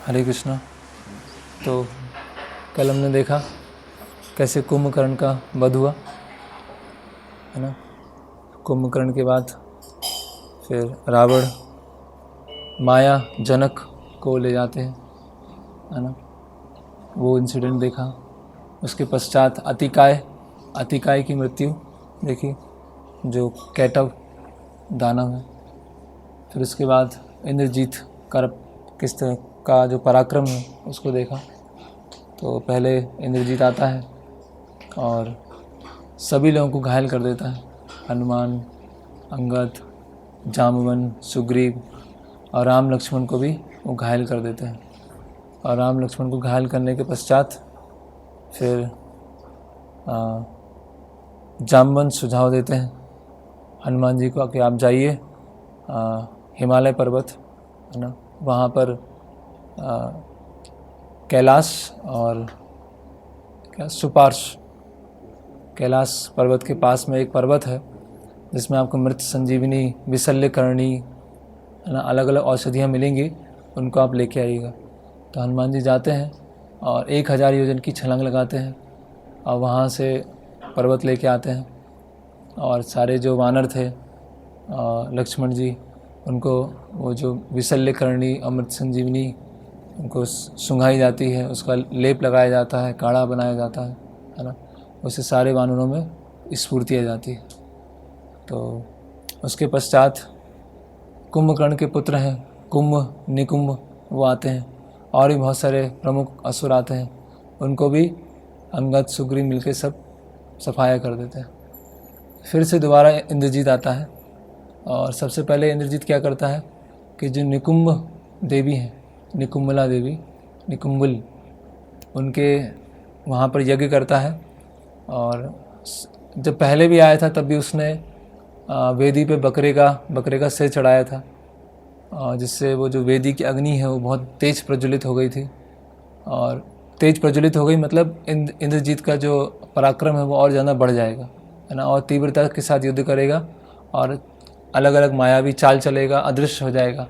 हरे कृष्णा। तो कल हमने देखा कैसे कुंभकर्ण का वध हुआ, है ना। कुंभकर्ण के बाद फिर रावण माया जनक को ले जाते हैं, है ना। वो इंसिडेंट देखा। उसके पश्चात अतिकाय की मृत्यु देखी, जो कैटव दानव है। फिर उसके बाद इंद्रजीत का किस तरह का जो पराक्रम है उसको देखा। तो पहले इंद्रजीत आता है और सभी लोगों को घायल कर देता है। हनुमान, अंगद, जामवन, सुग्रीव और राम लक्ष्मण को भी वो घायल कर देते हैं। और राम लक्ष्मण को घायल करने के पश्चात फिर जामवन सुझाव देते हैं हनुमान जी को कि आप जाइए हिमालय पर्वत, है ना। वहाँ पर कैलाश और कैलाश पर्वत के पास में एक पर्वत है जिसमें आपको मृत संजीवनी, विशल्यकरणी, है ना, अलग अलग औषधियाँ मिलेंगी, उनको आप लेके आइएगा। तो हनुमान जी जाते हैं और 1000 योजन की छलांग लगाते हैं और वहाँ से पर्वत लेके आते हैं। और सारे जो वानर थे, लक्ष्मण जी, उनको वो जो विशल्यकरणी, अमृत संजीवनी, उनको सुंघाई जाती है, उसका लेप लगाया जाता है, काढ़ा बनाया जाता है ना। उससे सारे वानरों में स्फूर्ति आ जाती है। तो उसके पश्चात कुंभकर्ण के पुत्र हैं कुंभ, निकुंभ, वो आते हैं और भी बहुत सारे प्रमुख असुर आते हैं। उनको भी अंगद, सुग्रीव मिलकर सब सफाया कर देते हैं। फिर से दोबारा इंद्रजीत आता है और सबसे पहले इंद्रजीत क्या करता है कि जो निकुंभ देवी हैं, निकुंभला देवी, निकुंभल, उनके वहाँ पर यज्ञ करता है। और जब पहले भी आया था तब भी उसने वेदी पे बकरे का सिर चढ़ाया था, जिससे वो जो वेदी की अग्नि है वो बहुत तेज प्रज्वलित हो गई थी। और तेज प्रज्वलित हो गई मतलब इंद्रजीत का जो पराक्रम है वो और ज़्यादा बढ़ जाएगा, है ना। और तीव्रता के साथ युद्ध करेगा और अलग अलग मायावी चाल चलेगा, अदृश्य हो जाएगा।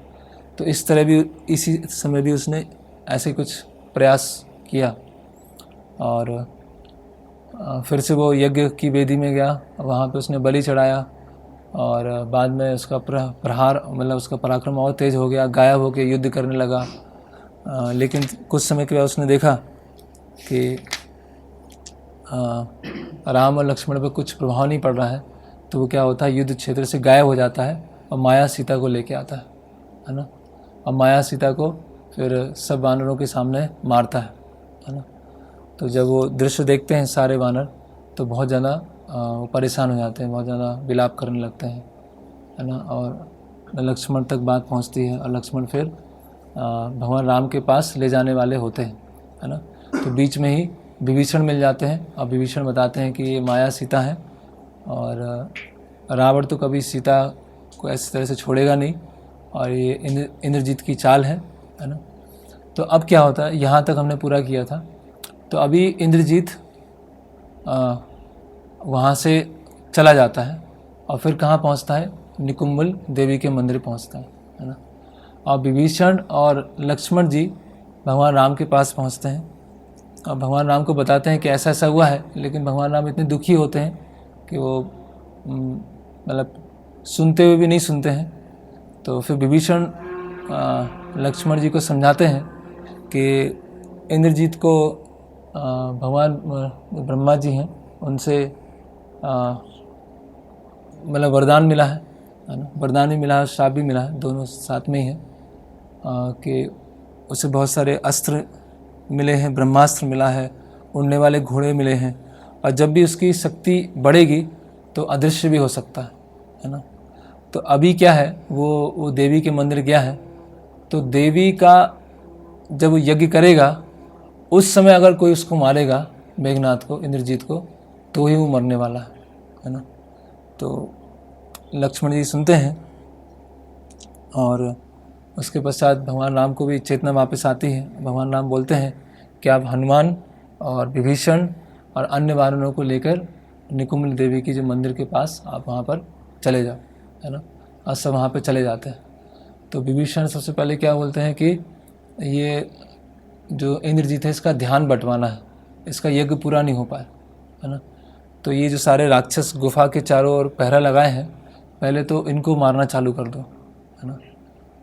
तो इस तरह भी इसी समय भी उसने ऐसे कुछ प्रयास किया। और फिर से वो यज्ञ की वेदी में गया, वहाँ पे उसने बलि चढ़ाया और बाद में उसका प्रहार मतलब उसका पराक्रम और तेज हो गया, गायब होकर युद्ध करने लगा। लेकिन कुछ समय के बाद उसने देखा कि राम और लक्ष्मण पर कुछ प्रभाव नहीं पड़ रहा है, तो वो क्या होता है, युद्ध क्षेत्र से गायब हो जाता है और माया सीता को लेके आता है ना। और माया सीता को फिर सब वानरों के सामने मारता है ना। तो जब वो दृश्य देखते हैं सारे वानर तो बहुत ज़्यादा वो परेशान हो जाते हैं, बहुत ज़्यादा विलाप करने लगते हैं, है ना। और लक्ष्मण तक बात पहुंचती है और लक्ष्मण फिर भगवान राम के पास ले जाने वाले होते हैं, है ना। तो बीच में ही विभीषण मिल जाते हैं और विभीषण बताते हैं कि ये माया सीता है और रावण तो कभी सीता को ऐसी तरह से छोड़ेगा नहीं और ये इंद्रजीत की चाल है ना। तो अब क्या होता है, यहाँ तक हमने पूरा किया था। तो अभी इंद्रजीत वहाँ से चला जाता है और फिर कहाँ पहुँचता है, निकुंभल देवी के मंदिर पहुँचता है ना। और विभीषण और लक्ष्मण जी भगवान राम के पास पहुँचते हैं और भगवान राम को बताते हैं कि ऐसा ऐसा हुआ है। लेकिन भगवान राम इतने दुखी होते हैं कि वो मतलब सुनते हुए भी नहीं सुनते हैं। तो फिर विभीषण लक्ष्मण जी को समझाते हैं कि इंद्रजीत को भगवान ब्रह्मा जी हैं उनसे मतलब वरदान मिला है ना। वरदान भी मिला है, श्राप भी मिला है, दोनों साथ में ही है कि उसे बहुत सारे अस्त्र मिले हैं, ब्रह्मास्त्र मिला है, उड़ने वाले घोड़े मिले हैं। और जब भी उसकी शक्ति बढ़ेगी तो अदृश्य भी हो सकता है ना। तो अभी क्या है, वो देवी के मंदिर गया है, तो देवी का जब वो यज्ञ करेगा उस समय अगर कोई उसको मारेगा, मेघनाथ को, इंद्रजीत को, तो ही वो मरने वाला है ना। तो लक्ष्मण जी सुनते हैं और उसके पश्चात भगवान राम को भी चेतना वापस आती है। भगवान राम बोलते हैं कि आप हनुमान और विभीषण और अन्य वानरों को लेकर निकुंभल देवी की जो मंदिर के पास आप वहाँ पर चले जाओ, है ना। और सब वहाँ पर चले जाते हैं। तो विभीषण सबसे पहले क्या बोलते हैं कि ये जो इंद्रजीत है इसका ध्यान बंटवाना है, इसका यज्ञ पूरा नहीं हो पाया, है ना। तो ये जो सारे राक्षस गुफा के चारों ओर पहरा लगाए हैं, पहले तो इनको मारना चालू कर दो, है ना।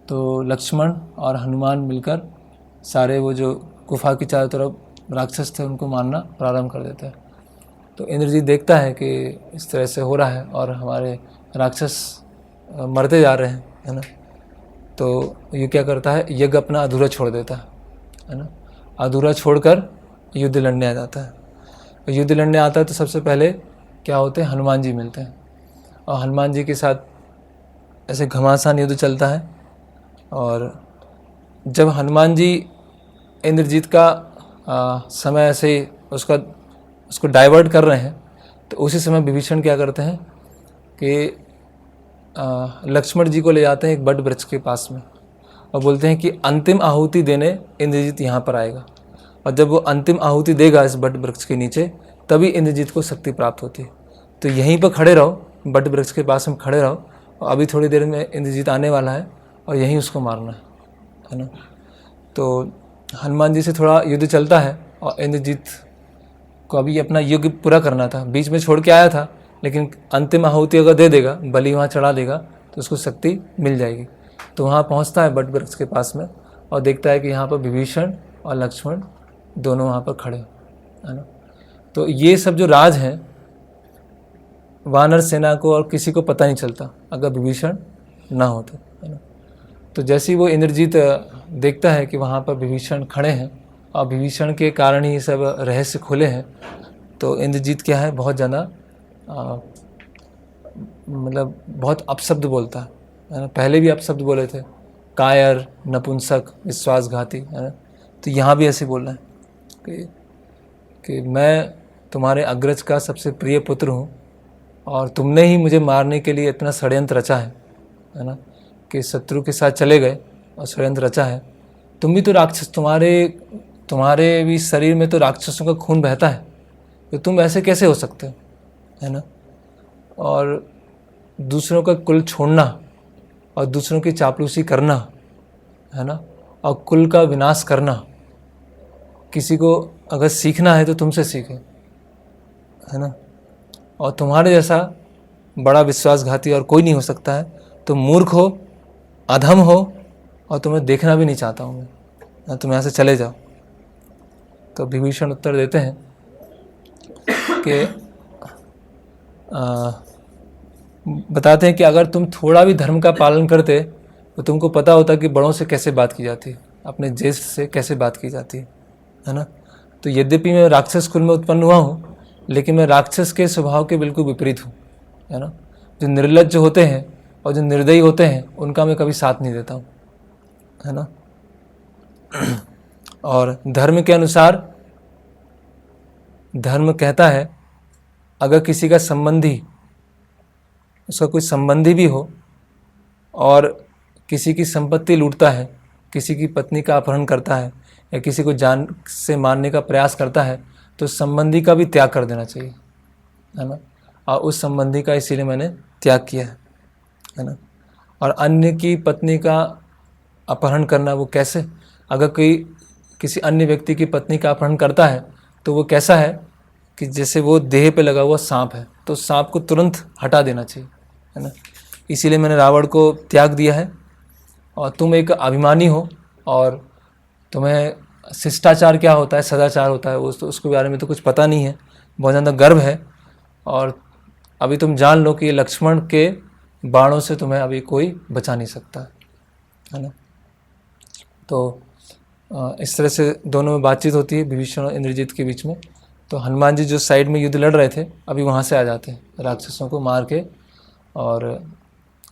तो लक्ष्मण और हनुमान मिलकर सारे वो जो गुफा की चारों तरफ राक्षस थे उनको मारना प्रारंभ कर देता है। तो इंद्रजीत देखता है कि इस तरह से हो रहा है और हमारे राक्षस मरते जा रहे हैं, है ना। तो ये क्या करता है, यज्ञ अपना अधूरा छोड़ देता है ना। अधूरा छोड़कर युद्ध लड़ने आ जाता है। युद्ध लड़ने आता है तो सबसे पहले क्या होते हैं, हनुमान जी मिलते हैं और हनुमान जी के साथ ऐसे घमासान युद्ध चलता है। और जब हनुमान जी इंद्रजीत का समय ऐसे उसको डाइवर्ट कर रहे हैं, तो उसी समय विभीषण क्या करते हैं कि लक्ष्मण जी को ले जाते हैं एक बट वृक्ष के पास में और बोलते हैं कि अंतिम आहुति देने इंद्रजीत यहाँ पर आएगा। और जब वो अंतिम आहुति देगा इस बट वृक्ष के नीचे, तभी इंद्रजीत को शक्ति प्राप्त होती है। तो यहीं पर खड़े रहो, बट वृक्ष के पास में खड़े रहो, और अभी थोड़ी देर में इंद्रजीत आने वाला है और यहीं उसको मारना है ना। तो हनुमान जी से थोड़ा युद्ध चलता है और इंद्रजीत को अभी अपना युद्ध पूरा करना था, बीच में छोड़ के आया था, लेकिन अंतिम आहुति अगर दे देगा, बलि वहाँ चढ़ा देगा, तो उसको शक्ति मिल जाएगी। तो वहाँ पहुँचता है बट वृक्ष के पास में और देखता है कि यहाँ पर विभीषण और लक्ष्मण दोनों वहाँ पर खड़े, है ना। तो ये सब जो राज हैं, वानर सेना को और किसी को पता नहीं चलता अगर विभीषण ना होते, है ना। तो जैसे ही वो इंद्रजीत देखता है कि वहाँ पर विभीषण खड़े हैं और विभीषण के कारण ही सब रहस्य खुले हैं, तो इंद्रजीत क्या है, बहुत ज़्यादा मतलब बहुत अपशब्द बोलता है ना। पहले भी अपशब्द बोले थे, कायर, नपुंसक, विश्वासघाती, है ना। तो यहाँ भी ऐसे बोलना है कि मैं तुम्हारे अग्रज का सबसे प्रिय पुत्र हूँ और तुमने ही मुझे मारने के लिए इतना षड्यंत्र रचा है ना, कि शत्रु के साथ चले गए और षड्यंत्र रचा है। तुम भी तो राक्षस, तुम्हारे भी शरीर में तो राक्षसों का खून बहता है, तो तुम ऐसे कैसे हो सकते हो, है ना। और दूसरों का कुल छोड़ना और दूसरों की चापलूसी करना, है ना, और कुल का विनाश करना, किसी को अगर सीखना है तो तुमसे सीखे, है ना। और तुम्हारे जैसा बड़ा विश्वासघाती और कोई नहीं हो सकता है। तुम मूर्ख हो, अधम हो और तुम्हें देखना भी नहीं चाहता हूँ मैं, तुम यहाँ से चले जाओ। तो विभीषण उत्तर देते हैं कि बताते हैं कि अगर तुम थोड़ा भी धर्म का पालन करते तो तुमको पता होता कि बड़ों से कैसे बात की जाती है, अपने ज्येष्ठ से कैसे बात की जाती है ना। तो यद्यपि मैं राक्षस कुल में उत्पन्न हुआ हूँ, लेकिन मैं राक्षस के स्वभाव के बिल्कुल विपरीत हूँ, है ना। जो निर्लज्ज होते हैं और जो निर्दयी होते हैं उनका मैं कभी साथ नहीं देता हूँ, है ना। और धर्म के अनुसार धर्म कहता है अगर किसी का संबंधी, उसका कोई संबंधी भी हो और किसी की संपत्ति लूटता है, किसी की पत्नी का अपहरण करता है या किसी को जान से मारने का प्रयास करता है, तो संबंधी का भी त्याग कर देना चाहिए, है ना। और उस संबंधी का इसीलिए मैंने त्याग किया है ना। और अन्य की पत्नी का अपहरण करना वो कैसे, अगर कोई किसी अन्य व्यक्ति की पत्नी का अपहरण करता है तो वो कैसा है कि जैसे वो देह पे लगा हुआ सांप है, तो सांप को तुरंत हटा देना चाहिए, है ना। इसीलिए मैंने रावण को त्याग दिया है। और तुम एक अभिमानी हो और तुम्हें शिष्टाचार क्या होता है, सदाचार होता है, उसके बारे में तो कुछ पता नहीं है, बहुत ज़्यादा गर्व है। और अभी तुम जान लो कि लक्ष्मण के बाणों से तुम्हें अभी कोई बचा नहीं सकता, है ना। तो इस तरह से दोनों में बातचीत होती है विभीषण और इंद्रजीत के बीच में। तो हनुमान जी जो साइड में युद्ध लड़ रहे थे अभी वहाँ से आ जाते हैं राक्षसों को मार के। और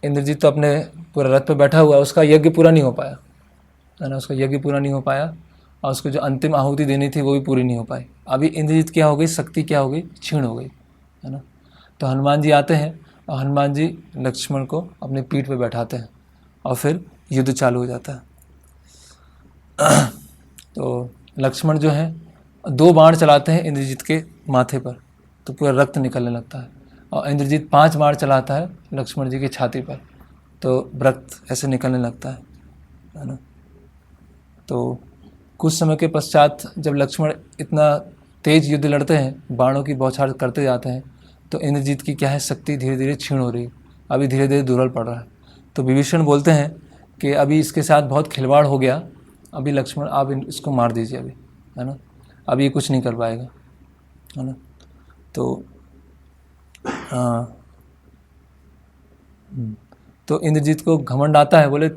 इंद्रजीत तो अपने पूरा रथ पर बैठा हुआ, उसका यज्ञ पूरा नहीं हो पाया, है ना। उसका यज्ञ पूरा नहीं हो पाया और उसको जो अंतिम आहुति देनी थी वो भी पूरी नहीं हो पाई। अभी इंद्रजीत क्या हो गई, शक्ति क्या हो गई, क्षीण हो गई, है ना। तो हनुमान जी आते हैं और हनुमान जी लक्ष्मण को अपने पीठ पे बैठाते हैं और फिर युद्ध चालू हो जाता है। तो लक्ष्मण जो है 2 बाण चलाते हैं इंद्रजीत के माथे पर, तो पूरा रक्त निकलने लगता है। और इंद्रजीत 5 बाण चलाता है लक्ष्मण जी की छाती पर, तो रक्त ऐसे निकलने लगता है ना। तो कुछ समय के पश्चात जब लक्ष्मण इतना तेज युद्ध लड़ते हैं, बाणों की बौछार करते जाते हैं, तो इंद्रजीत की क्या है, शक्ति धीरे धीरे क्षीण हो रही, अभी धीरे धीरे दुर्बल पड़ रहा है। तो विभीषण बोलते हैं कि अभी इसके साथ बहुत खिलवाड़ हो गया, अभी लक्ष्मण आप इसको मार दीजिए अभी, है ना, अब ये कुछ नहीं कर पाएगा, है ना। तो तो इंद्रजीत को घमंड आता है, बोले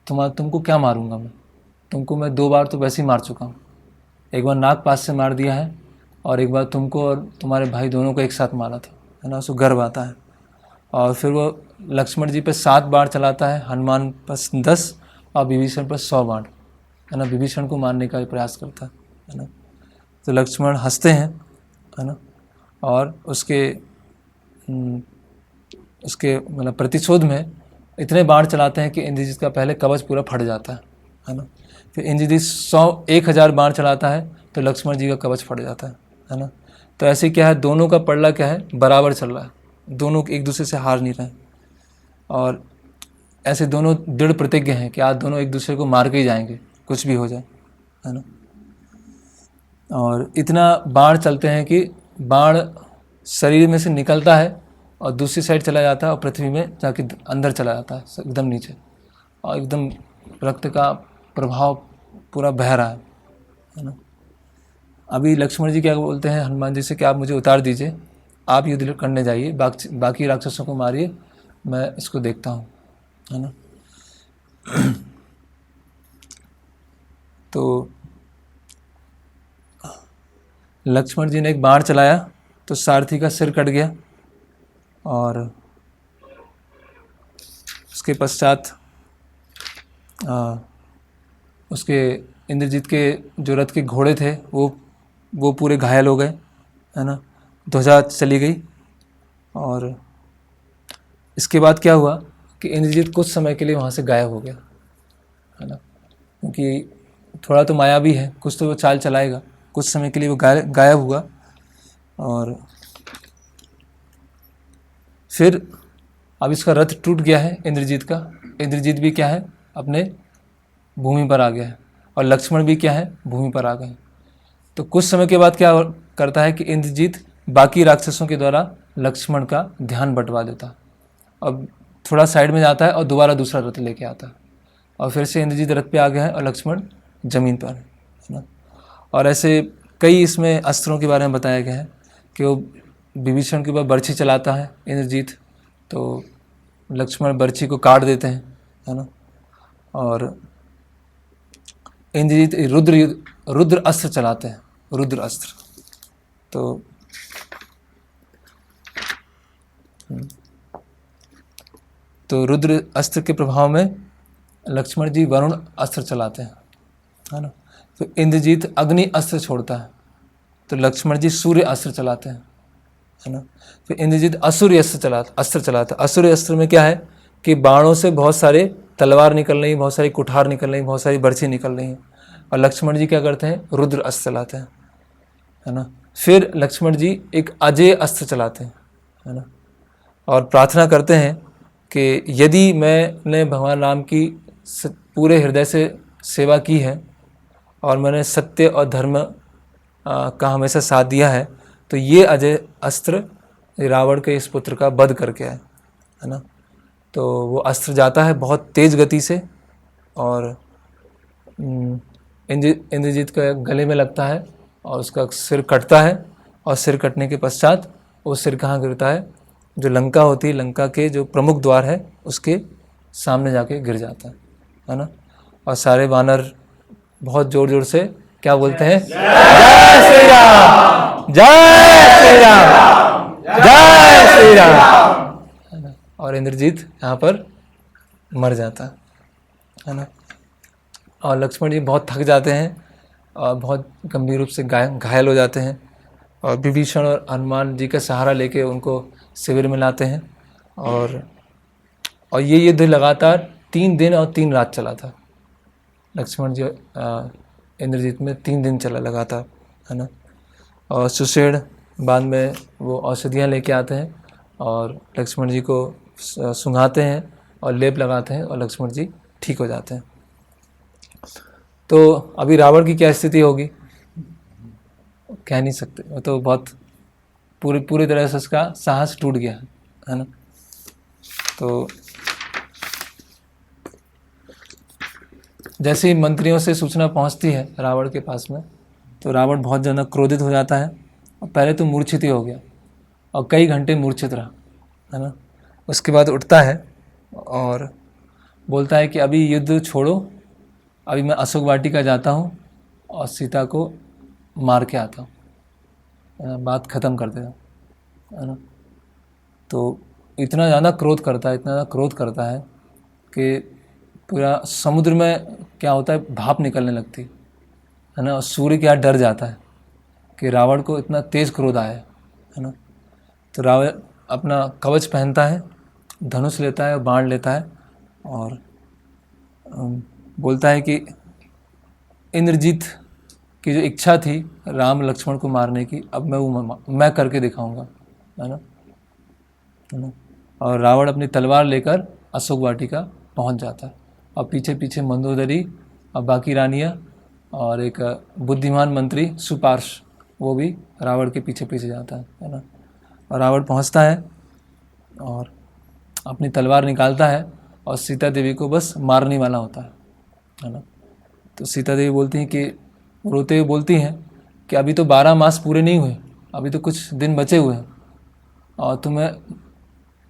तुमको क्या मारूंगा मैं, तुमको मैं 2 बार तो वैसे ही मार चुका हूँ, एक बार नाग पास से मार दिया है और एक बार तुमको और तुम्हारे भाई दोनों को एक साथ मारा था, है ना। उसको गर्व आता है और फिर वो लक्ष्मण जी पे 7 बाण चलाता है, हनुमान पर 10 और विभीषण पर 100 बाण, है ना, विभीषण को मारने का प्रयास करता है ना। तो लक्ष्मण हंसते हैं, है ना, और उसके मतलब प्रतिशोध में इतने बाण चलाते हैं कि इंद्रजीत का पहले कवच पूरा फट जाता है ना। फिर इंद्रजीत 1,000 बाण चलाता है तो लक्ष्मण जी का कवच फट जाता है ना। तो ऐसे क्या है, दोनों का पलड़ा क्या है, बराबर चल रहा है, दोनों एक दूसरे से हार नहीं रहे और ऐसे दोनों दृढ़ प्रतिज्ञ हैं कि आज दोनों एक दूसरे को मार के ही जाएंगे, कुछ भी हो जाए, है ना। और इतना बाण चलते हैं कि बाण शरीर में से निकलता है और दूसरी साइड चला जाता है और पृथ्वी में जाके अंदर चला जाता है, एकदम नीचे, और एकदम रक्त का प्रभाव पूरा बह रहा है ना। अभी लक्ष्मण जी क्या बोलते हैं हनुमान जी से कि आप मुझे उतार दीजिए, आप युद्ध करने जाइए, बाकी राक्षसों को मारिए, मैं इसको देखता हूँ, है ना। तो लक्ष्मण जी ने एक बाण चलाया तो सारथी का सिर कट गया और उसके पश्चात उसके इंद्रजीत के जो रथ के घोड़े थे वो पूरे घायल हो गए, है ना, ध्वजा चली गई। और इसके बाद क्या हुआ कि इंद्रजीत कुछ समय के लिए वहाँ से गायब हो गया, है ना, क्योंकि थोड़ा तो मायावी है, कुछ तो वो चाल चलाएगा, कुछ समय के लिए वो गायब हुआ। और फिर अब इसका रथ टूट गया है इंद्रजीत का, इंद्रजीत भी क्या है, अपने भूमि पर आ गया है और लक्ष्मण भी क्या है, भूमि पर आ गए। तो कुछ समय के बाद क्या करता है कि इंद्रजीत बाकी राक्षसों के द्वारा लक्ष्मण का ध्यान बंटवा देता, अब थोड़ा साइड में जाता है और दोबारा दूसरा रथ लेके आता है और फिर से इंद्रजीत रथ पे आ गया है और लक्ष्मण जमीन पर है ना। और ऐसे कई इसमें अस्त्रों के बारे में बताया गया है कि वो विभीषण के ऊपर बर्छी चलाता है इंद्रजीत, तो लक्ष्मण बर्छी को काट देते हैं, है ना। और इंद्रजीत रुद्र अस्त्र चलाते हैं, रुद्र अस्त्र। तो रुद्र अस्त्र के प्रभाव में लक्ष्मण जी वरुण अस्त्र चलाते हैं, है ना। तो इंद्रजीत अग्नि अस्त्र छोड़ता है तो लक्ष्मण जी सूर्य अस्त्र चलाते हैं, है ना। फिर इंद्रजीत असुर अस्त्र चलाता है। असुर अस्त्र में क्या है कि बाणों से बहुत सारे तलवार निकल रही, बहुत सारी कुठार निकल रही, बहुत सारी बर्छी निकल रही हैं, और लक्ष्मण जी क्या करते हैं, रुद्र अस्त्र चलाते हैं, है ना। फिर लक्ष्मण जी एक अजेय अस्त्र चलाते हैं, है ना, और प्रार्थना करते हैं कि यदि मैंने भगवान राम की पूरे हृदय से सेवा की है और मैंने सत्य और धर्म का हमेशा साथ दिया है, तो ये अजय अस्त्र रावण के इस पुत्र का वध करके है ना। तो वो अस्त्र जाता है बहुत तेज गति से और इंद्रजीत के गले में लगता है और उसका सिर कटता है, और सिर कटने के पश्चात वो सिर कहाँ गिरता है, जो लंका होती है, लंका के जो प्रमुख द्वार है उसके सामने जाके गिर जाता है ना। और सारे वानर बहुत जोर जोर से क्या बोलते हैं, जय श्री राम, जय श्री राम, जय श्री राम। और इंद्रजीत यहाँ पर मर जाता है ना। और लक्ष्मण जी बहुत थक जाते हैं और बहुत गंभीर रूप से घायल हो जाते हैं, और विभीषण और हनुमान जी का सहारा लेके उनको शिविर में लाते हैं। और ये युद्ध लगातार 3 दिन और 3 रात चला था। लक्ष्मण जी इंद्रजीत में 3 दिन चला लगातार, है ना। और सुषेण बाद में वो औषधियाँ लेके आते हैं और लक्ष्मण जी को सूंघाते हैं और लेप लगाते हैं और लक्ष्मण जी ठीक हो जाते हैं। तो अभी रावण की क्या स्थिति होगी कह नहीं सकते, वो तो बहुत पूरी पूरी तरह से उसका साहस टूट गया है ना। तो जैसे ही मंत्रियों से सूचना पहुंचती है रावण के पास में, तो रावण बहुत ज़्यादा क्रोधित हो जाता है और पहले तो मूर्छित ही हो गया और कई घंटे मूर्छित रहा, है ना। उसके बाद उठता है और बोलता है कि अभी युद्ध छोड़ो, अभी मैं अशोक वाटिका जाता हूँ और सीता को मार के आता हूँ, है ना, बात ख़त्म कर देता, है ना। तो इतना ज़्यादा क्रोध करता है, इतना ज़्यादा क्रोध करता है कि पूरा समुद्र में क्या होता है, भाप निकलने लगती है ना, और सूर्य क्या डर जाता है कि रावण को इतना तेज़ क्रोध आया है ना। तो रावण अपना कवच पहनता है, धनुष लेता है, बाण लेता है और बोलता है कि इंद्रजीत की जो इच्छा थी राम लक्ष्मण को मारने की, अब मैं करके दिखाऊंगा, है ना। और रावण अपनी तलवार लेकर अशोक वाटिका पहुंच जाता है और पीछे पीछे मंदोदरी और बाकी रानियाँ और एक बुद्धिमान मंत्री सुपार्श, वो भी रावण के पीछे पीछे जाता है ना। और रावण पहुंचता है और अपनी तलवार निकालता है और सीता देवी को बस मारने वाला होता है ना। तो सीता देवी बोलती हैं कि रोते हुए बोलती हैं कि अभी तो 12 मास पूरे नहीं हुए, अभी तो कुछ दिन बचे हुए हैं और तुम्हें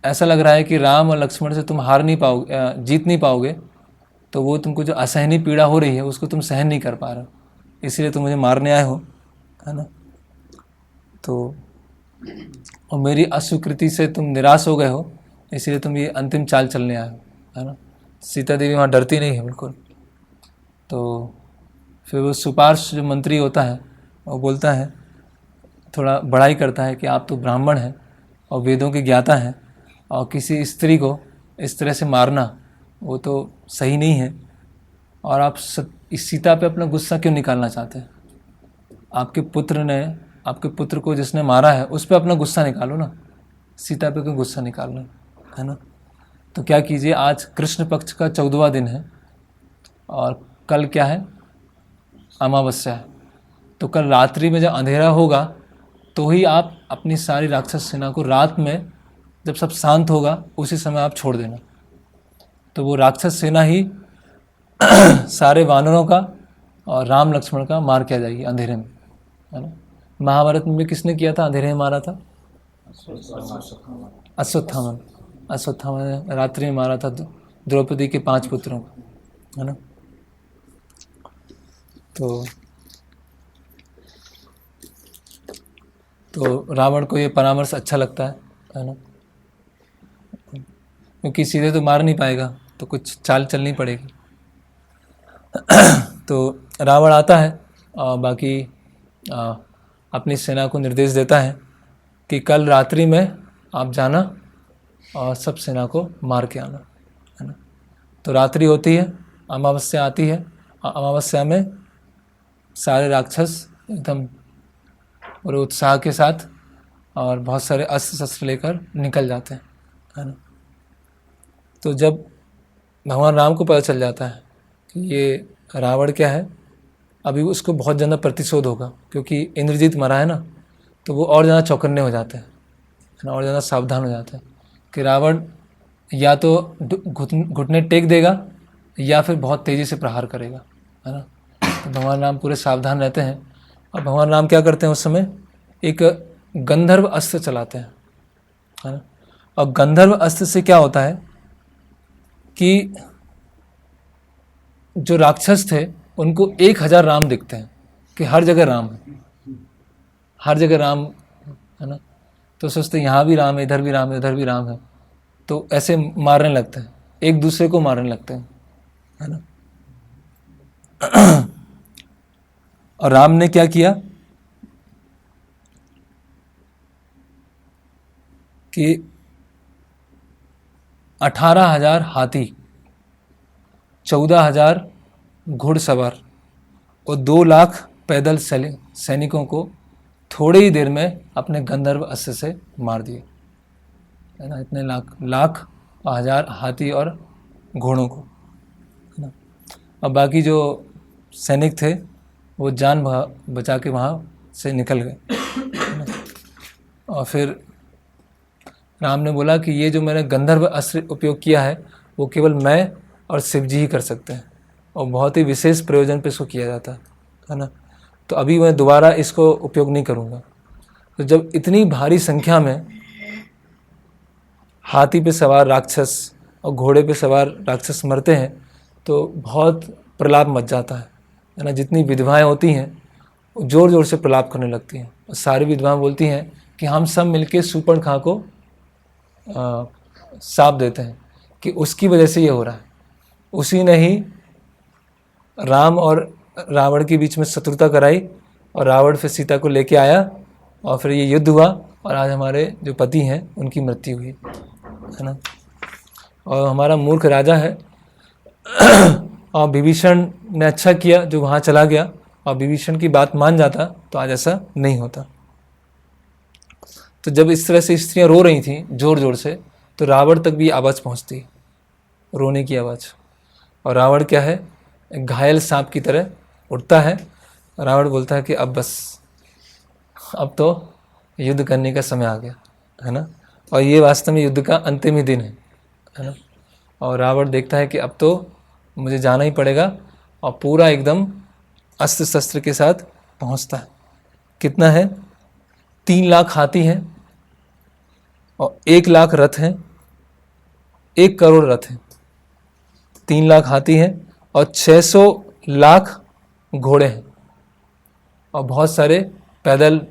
ऐसा लग रहा है कि राम और लक्ष्मण से तुम हार नहीं पाओगे, जीत नहीं पाओगे, तो वो तुमको जो असहनीय पीड़ा हो रही है उसको तुम सहन नहीं कर पा रहे हो, इसलिए तुम मुझे मारने आए हो, है ना। तो और मेरी अस्वीकृति से तुम निराश हो गए हो, इसलिए तुम ये अंतिम चाल चलने आए हो, है ना। सीता देवी वहाँ डरती नहीं है बिल्कुल। तो फिर वो सुपार्श जो मंत्री होता है वो बोलता है, थोड़ा बड़ाई करता है कि आप तो ब्राह्मण हैं और वेदों के ज्ञाता हैं और किसी स्त्री को इस तरह से मारना वो तो सही नहीं है, और आप इस सीता पे अपना गुस्सा क्यों निकालना चाहते हैं। आपके पुत्र को जिसने मारा है उस पर अपना गुस्सा निकालो ना, सीता पे क्यों गुस्सा निकालना, है ना। तो क्या कीजिए, आज कृष्ण पक्ष का 14वां दिन है और कल क्या है, अमावस्या है। तो कल रात्रि में जब अंधेरा होगा तो ही आप अपनी सारी राक्षस सेना को रात में जब सब शांत होगा उसी समय आप छोड़ देना। तो वो राक्षस सेना ही सारे वानरों का और राम लक्ष्मण का मार किया जाएगी अंधेरे में, है ना। महाभारत में भी किसने किया था, अंधेरे में मारा था, अश्वत्थामा ने रात्रि में मारा था द्रौपदी के 5 पुत्रों को, है ना। तो रावण को ये परामर्श अच्छा लगता है ना, क्योंकि सीधे तो मार नहीं पाएगा तो कुछ चाल चलनी पड़ेगी। तो रावण आता है और बाकी अपनी सेना को निर्देश देता है कि कल रात्रि में आप जाना और सब सेना को मार के आना, है ना। तो रात्रि होती है, अमावस्या आती है और अमावस्या में सारे राक्षस एकदम पूरे उत्साह के साथ और बहुत सारे अस्त्र शस्त्र लेकर निकल जाते हैं, है ना। तो जब भगवान राम को पता चल जाता है कि ये रावण क्या है, अभी उसको बहुत ज़्यादा प्रतिशोध होगा, क्योंकि इंद्रजीत मरा है ना, तो वो और ज़्यादा चौकन्ने हो जाते हैं, है ना, और ज़्यादा सावधान हो जाते हैं कि रावण या तो घुटने टेक देगा या फिर बहुत तेज़ी से प्रहार करेगा, है ना। तो भगवान राम पूरे सावधान रहते हैं और भगवान राम क्या करते हैं उस समय, एक गंधर्व अस्त्र चलाते हैं, है ना। और गंधर्व अस्त्र से क्या होता है कि जो राक्षस थे उनको 1000 राम दिखते हैं कि हर जगह राम है, हर जगह राम, है ना। तो सोचते यहाँ भी राम है, इधर भी राम है, उधर भी राम है, तो ऐसे मारने लगते हैं, एक दूसरे को मारने लगते हैं, है ना। और राम ने क्या किया कि 18,000 हाथी, 14,000 घुड़सवार और 2 लाख पैदल सैनिकों को थोड़ी ही देर में अपने गंधर्व अस्त्र से मार दिए, है ना। इतने लाख और 1000 हाथी और घोड़ों को, है ना। और बाकी जो सैनिक थे वो जान बचा के वहाँ से निकल गए। और फिर राम ने बोला कि ये जो मैंने गंधर्व अस्त्र उपयोग किया है वो केवल मैं और शिव जी ही कर सकते हैं और बहुत ही विशेष प्रयोजन पे इसको किया जाता है ना। तो अभी मैं दोबारा इसको उपयोग नहीं करूँगा। तो जब इतनी भारी संख्या में हाथी पे सवार राक्षस और घोड़े पे सवार राक्षस मरते हैं तो बहुत प्रलाप मच जाता है ना। जितनी विधवाएं होती हैं वो ज़ोर ज़ोर से प्रलाप करने लगती हैं और सारी विधवाएं बोलती हैं कि हम सब मिलके शूर्पणखा को शाप देते हैं कि उसकी वजह से ये हो रहा है। उसी ने ही राम और रावण के बीच में शत्रुता कराई और रावण फिर सीता को लेके आया और फिर ये युद्ध हुआ और आज हमारे जो पति हैं उनकी मृत्यु हुई है ना। और हमारा मूर्ख राजा है और विभीषण ने अच्छा किया जो वहाँ चला गया और विभीषण की बात मान जाता तो आज ऐसा नहीं होता। तो जब इस तरह से स्त्रियाँ रो रही थीं ज़ोर ज़ोर से तो रावण तक भी आवाज़ पहुँचती, रोने की आवाज़। और रावण क्या है, घायल सांप की तरह उठता है। रावण बोलता है कि अब बस, अब तो युद्ध करने का समय आ गया है ना। और ये वास्तव में युद्ध का अंतिम ही दिन है ना। और रावण देखता है कि अब तो मुझे जाना ही पड़ेगा और पूरा एकदम अस्त्र शस्त्र के साथ पहुंचता है। कितना है, 3 लाख हाथी हैं और 1 लाख रथ हैं, 1 करोड़ रथ हैं। 3 लाख हाथी हैं और 600 लाख घोड़े हैं और बहुत सारे पैदल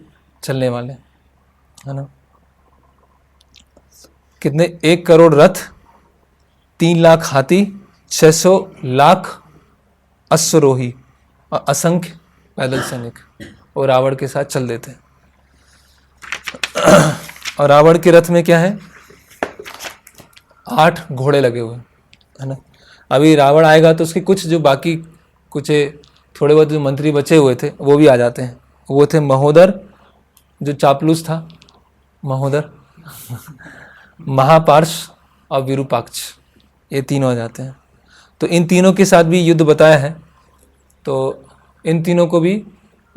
चलने वाले है ना। कितने, 1 करोड़ रथ, 3 लाख हाथी, 600 लाख अश्वरोही और असंख्य पैदल सैनिक और रावण के साथ चल देते हैं। और रावण के रथ में क्या है, 8 घोड़े लगे हुए है ना। अभी रावण आएगा तो उसके कुछ जो बाकी कुछ थोड़े बहुत जो मंत्री बचे हुए थे वो भी आ जाते हैं। वो थे महोदर जो चापलूस था, महोदर महापार्श और विरूपाक्ष, ये तीनों आ जाते हैं। तो इन तीनों के साथ भी युद्ध बताया है। तो इन तीनों को भी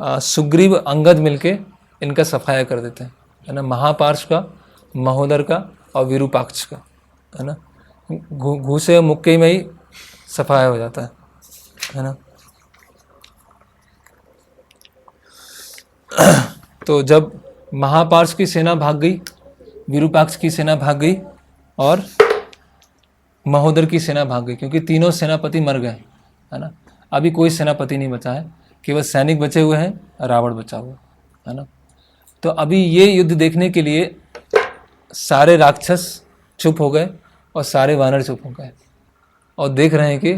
सुग्रीव अंगद मिलके इनका सफाया कर देते हैं है ना। महापार्श का, महोदर का और विरूपाक्ष का है ना। घूसे मुक्के में ही सफाया हो जाता है ना। तो जब महापार्श की सेना भाग गई, विरूपाक्ष की सेना भाग गई और महोदर की सेना भाग गई, क्योंकि तीनों सेनापति मर गए है ना। अभी कोई सेनापति नहीं बचा है, केवल सैनिक बचे हुए हैं, रावण बचा हुआ है ना। तो अभी ये युद्ध देखने के लिए सारे राक्षस चुप हो गए और सारे वानर चुप हो गए और देख रहे हैं कि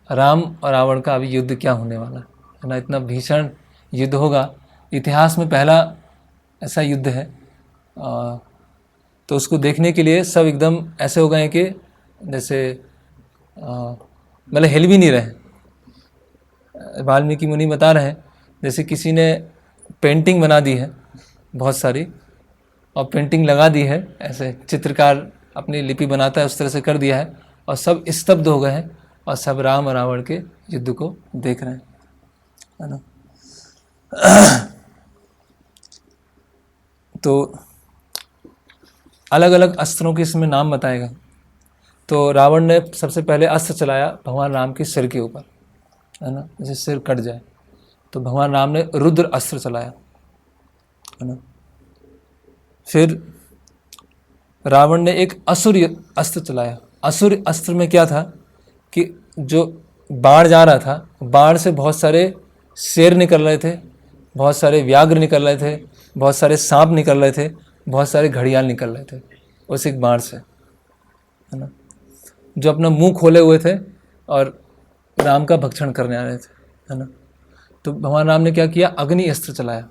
राम और रावण का अभी युद्ध क्या होने वाला है ना। इतना भीषण युद्ध होगा, इतिहास में पहला ऐसा युद्ध है। तो उसको देखने के लिए सब एकदम ऐसे हो गए कि जैसे मतलब हिल भी नहीं रहे। वाल्मीकि मुनि बता रहे हैं जैसे किसी ने पेंटिंग बना दी है बहुत सारी और पेंटिंग लगा दी है, ऐसे चित्रकार अपनी लिपि बनाता है उस तरह से कर दिया है और सब स्तब्ध हो गए हैं और सब राम और रावण के युद्ध को देख रहे हैं है ना। तो अलग अलग अस्त्रों के इसमें नाम बताएगा। तो रावण ने सबसे पहले अस्त्र चलाया भगवान राम के सिर के ऊपर है ना, जैसे सिर कट जाए। तो भगवान राम ने रुद्र अस्त्र चलाया है ना। फिर रावण ने एक असुर अस्त्र चलाया। असुर अस्त्र में क्या था कि जो बाण जा रहा था, बाण से बहुत सारे शेर निकल रहे थे, बहुत सारे व्याघ्र निकल रहे थे, बहुत सारे सांप निकल रहे थे, बहुत सारे घड़ियाल निकल रहे थे उस एक बाण से है ना, जो अपना मुंह खोले हुए थे और राम का भक्षण करने आ रहे थे है ना। तो भगवान राम ने क्या किया, अग्नि अस्त्र चलाया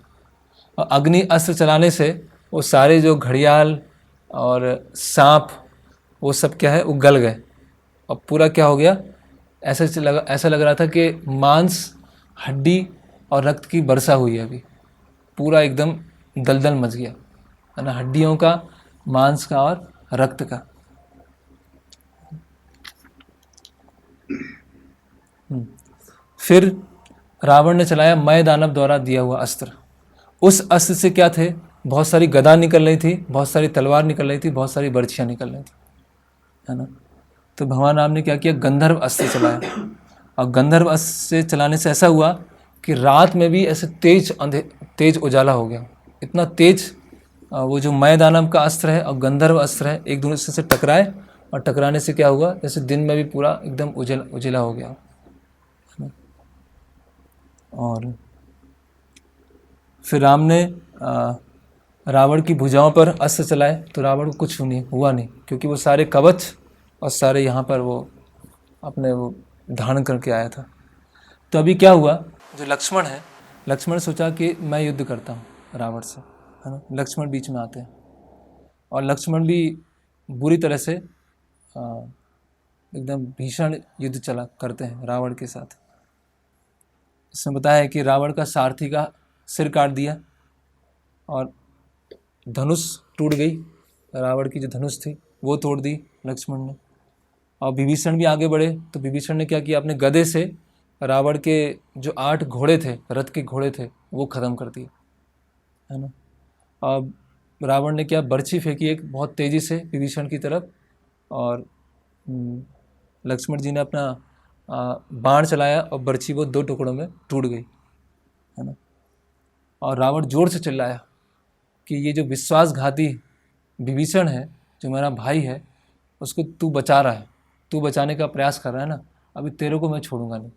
और अग्नि अस्त्र चलाने से वो सारे जो घड़ियाल और सांप वो सब क्या है वो गल गए और पूरा क्या हो गया, ऐसा लग रहा था कि मांस, हड्डी और रक्त की वर्षा हुई है। अभी पूरा एकदम दलदल मच गया है ना, हड्डियों का, मांस का और रक्त का। फिर रावण ने चलाया मय दानव द्वारा दिया हुआ अस्त्र। उस अस्त्र से क्या थे, बहुत सारी गदा निकल रही थी, बहुत सारी तलवार निकल रही थी, बहुत सारी बर्छियाँ निकल रही थी, है ना। तो भगवान राम ने क्या किया, गंधर्व अस्त्र चलाया। और गंधर्व अस्त्र से चलाने से ऐसा हुआ कि रात में भी ऐसे तेज उजाला हो गया। इतना तेज वो जो मय दानव का अस्त्र है और गंधर्व अस्त्र है एक दूसरे से टकराए, और टकराने से क्या हुआ, जैसे दिन में भी पूरा एकदम उजला हो गया। और फिर राम ने रावण की भुजाओं पर अस्त्र चलाए, तो रावण को कुछ हुआ नहीं, क्योंकि वो सारे कवच और सारे यहाँ पर वो अपने वो धारण करके आया था। तो अभी क्या हुआ, जो लक्ष्मण है, लक्ष्मण सोचा कि मैं युद्ध करता हूँ रावण से, है ना। लक्ष्मण बीच में आते हैं और लक्ष्मण भी बुरी तरह से एकदम भीषण युद्ध करते हैं रावण के साथ। इसमें बताया है कि रावण का सारथी का सिर काट दिया और धनुष टूट गई, रावण की जो धनुष थी वो तोड़ दी लक्ष्मण ने। और विभीषण भी आगे बढ़े, तो विभीषण ने क्या किया, अपने गदे से रावण के जो 8 घोड़े थे, रथ के घोड़े थे, वो ख़त्म कर दिए, है ना। अब रावण ने क्या, बर्छी फेंकी एक बहुत तेज़ी से विभीषण की तरफ, और लक्ष्मण जी ने अपना बाण चलाया और बर्छी वो 2 टुकड़ों में टूट गई, है ना। और रावण जोर से चिल्लाया कि ये जो विश्वासघाती विभीषण है, जो मेरा भाई है, उसको तू बचा रहा है, तू बचाने का प्रयास कर रहा है ना, अभी तेरे को मैं छोड़ूंगा नहीं,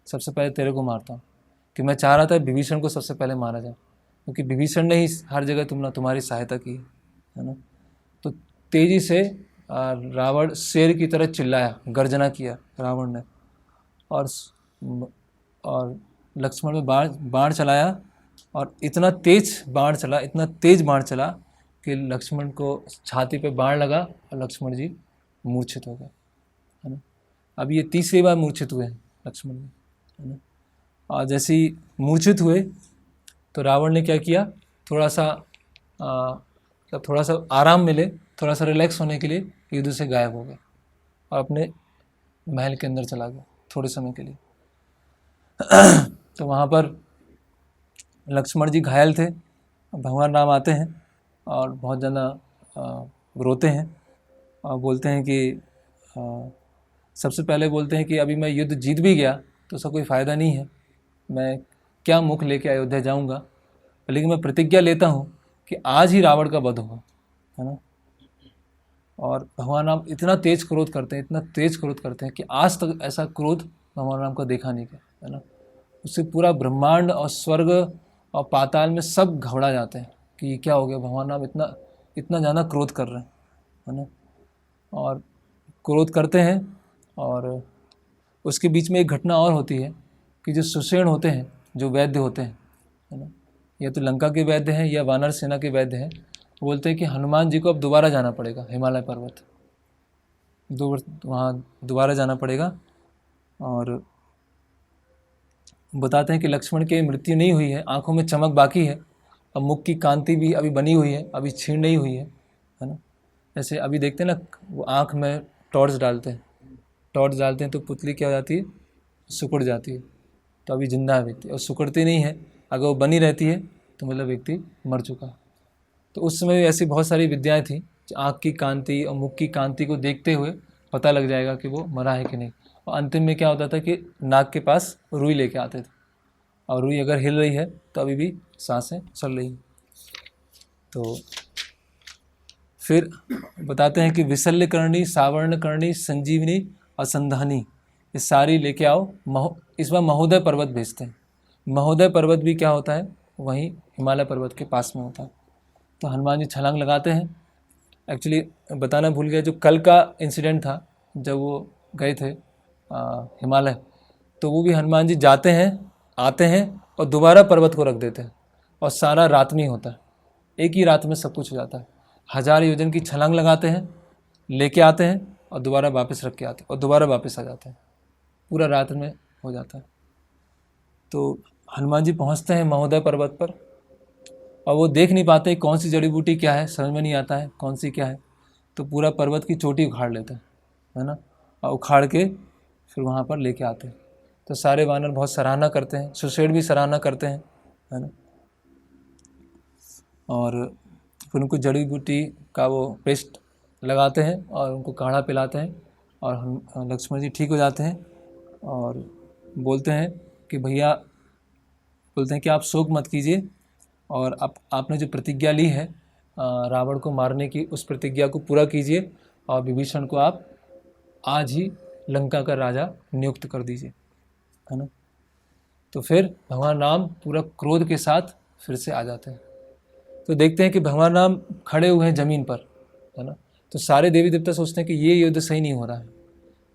सबसे पहले तेरे को मारता हूँ। कि मैं चाह रहा था विभीषण को सबसे पहले मारा जाए, क्योंकि विभीषण ने ही हर जगह तुम्हारी सहायता की है ना। तो तेज़ी से रावण शेर की तरह चिल्लाया, गर्जना किया रावण ने, और लक्ष्मण में बाण चलाया, और इतना तेज बाण चला कि लक्ष्मण को छाती पे बाण लगा और लक्ष्मण जी मूर्छित हो गए, है ना। अब ये तीसरी बार मूर्छित हुए हैं लक्ष्मण जी, है ना। और जैसे ही मूर्छित हुए तो रावण ने क्या किया, थोड़ा सा आराम मिले, थोड़ा सा रिलैक्स होने के लिए युद्ध से गायब हो गए और अपने महल के अंदर चला गया थोड़े समय के लिए। तो वहाँ पर लक्ष्मण जी घायल थे, भगवान राम आते हैं और बहुत ज़्यादा रोते हैं और बोलते हैं कि सबसे पहले बोलते हैं कि अभी मैं युद्ध जीत भी गया तो उसका कोई फ़ायदा नहीं है, मैं क्या मुख लेके अयोध्या जाऊंगा, लेकिन मैं प्रतिज्ञा लेता हूँ कि आज ही रावण का वध होगा, है ना। और भगवान राम इतना तेज क्रोध करते हैं कि आज तक ऐसा क्रोध भगवान राम का देखा नहीं गया, है ना। उससे पूरा ब्रह्मांड और स्वर्ग और पाताल में सब घबरा जाते हैं कि ये क्या हो गया, भगवान राम इतना ज़्यादा क्रोध कर रहे हैं, है ना। और क्रोध करते हैं, और उसके बीच में एक घटना और होती है कि जो सुषेण होते हैं, जो वैद्य होते हैं, है ना, या तो लंका के वैद्य हैं या वानर सेना के वैद्य हैं, बोलते हैं कि हनुमान जी को अब दोबारा जाना पड़ेगा हिमालय पर्वत, वहाँ दोबारा जाना पड़ेगा। और बताते हैं कि लक्ष्मण की मृत्यु नहीं हुई है, आंखों में चमक बाकी है, अब मुख की कांति भी अभी बनी हुई है, अभी छीण नहीं हुई है ना। जैसे अभी देखते हैं ना, वो आँख में टॉर्च डालते हैं तो पुतली क्या हो जाती है, सिकुड़ जाती है, तो अभी जिंदा है व्यक्ति, और सिकुड़ती नहीं है, अगर वो बनी रहती है तो मतलब व्यक्ति मर चुका। तो उस समय भी ऐसी बहुत सारी विद्याएं थी, आँख की कांति और मुख की कांति को देखते हुए पता लग जाएगा कि वो मरा है कि नहीं। और अंतिम में क्या होता था कि नाक के पास रुई लेके आते थे, और रुई अगर हिल रही है तो अभी भी सांसें चल रही हैं। तो फिर बताते हैं कि विशल्य करणी, सावर्ण करणी, संजीवनी और संधानी, ये सारी लेके आओ। इस बार महोदय पर्वत भेजते हैं। महोदय पर्वत भी क्या होता है, वहीं हिमालय पर्वत के पास में होता है। तो हनुमान जी छलांग लगाते हैं। एक्चुअली बताना भूल गया, जो कल का इंसिडेंट था जब वो गए थे हिमालय, तो वो भी हनुमान जी जाते हैं, आते हैं और दोबारा पर्वत को रख देते हैं, और सारा रात में होता है, एक ही रात में सब कुछ हो जाता है। 1000 योजन की छलांग लगाते हैं, लेके आते हैं और दोबारा वापस रख के आते हैं और दोबारा वापस आ जाते हैं, पूरा रात में हो जाता है। तो हनुमान जी पहुंचते हैं महोदय पर्वत पर, और वो देख नहीं पाते कौन सी जड़ी बूटी क्या है, समझ में नहीं आता है कौन सी क्या है। तो पूरा पर्वत की चोटी उखाड़ लेते हैं, है ना, और उखाड़ के फिर वहाँ पर लेके आते हैं। तो सारे वानर बहुत सराहना करते हैं, सुषेण भी सराहना करते हैं, है ना। और फिर उनको जड़ी बूटी का वो पेस्ट लगाते हैं और उनको काढ़ा पिलाते हैं, और हम लक्ष्मण जी ठीक हो जाते हैं और बोलते हैं कि भैया, बोलते हैं कि आप शोक मत कीजिए, और आपने जो प्रतिज्ञा ली है रावण को मारने की, उस प्रतिज्ञा को पूरा कीजिए, और विभीषण को आप आज ही लंका का राजा नियुक्त कर दीजिए, है ना। तो फिर भगवान राम पूरा क्रोध के साथ फिर से आ जाते हैं। तो देखते हैं कि भगवान राम खड़े हुए हैं ज़मीन पर, है ना। तो सारे देवी देवता सोचते हैं कि ये युद्ध सही नहीं हो रहा है,